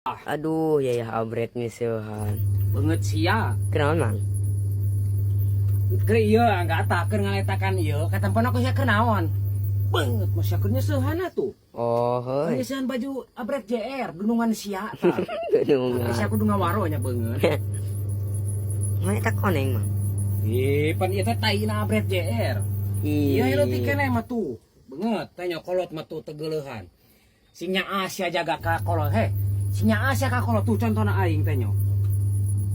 Aduh, ya abret nih sehan. Banget sia. Kenapa mang? Keur ieu angga atakeun ngaletakan ieu, katampan aku sia kenaon. Banget masih akhirnya sehana tuh. Oh, heuy. Pangisian baju abret JR gunungan sia tah. Gunungan. Sia kudu ngawaronya beungeut. Mana tak koneng mang? Pan ieu teh taina abret JR. Iya lo tikene mah tuh. Beungeut tanya kolot mah tuh tegeleuhan. Sinya Asia jaga ka kolot he. Sinya Asia ka kolot tuh contohna aing teh nyo.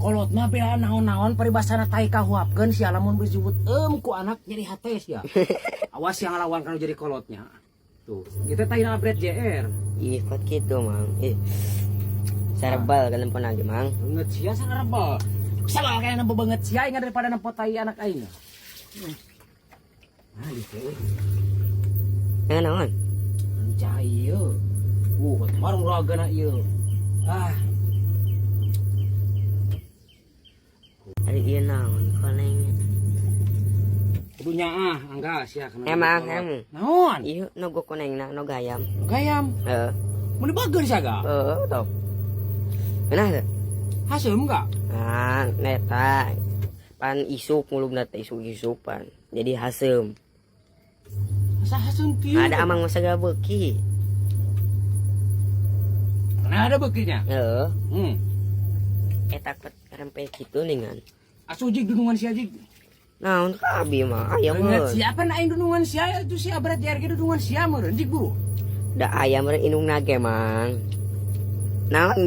Kolot mah bela naon-naon paribasana tai kahuapkeun sia lamun disebut ku anak nyeri hate sia. Awas yang ngelawan kalau jadi kolotnya. Tuh, kita taina abret JR. Ih, kok gitu mang? Sarebal kan pun lagi mang. Beungeut sia sarebal. Sabal kaya nembe beungeut sia ingat daripada nempo tai anak aing. Nah, gitu. Yang naon? Cai ieu. Marung ragana ieu. Ari ieu naon koneng? Kudunya angga sia kana. Emang. Naon? Ieu no go konengna no gayam. Gayam. Heeh. Mun dibageun sia ga? Top. Kenah teh? Haseum ga? Ah, neta. Pan isuk mulugna teh isuk-isupan. Jadi haseum. Asa haseum kieu? Ada amang masa beuki. Nah ada bekinya. Heeh. Eta Eta karempe kitu ningan. asuh jig dunungan sia jig. Naon ka abi mah aya Beungeut meureun. siapa na aing dunungan sia itu sia abret JR ge dunungan sia meureun jig buru. Da aya meureun indung nage mang. Naon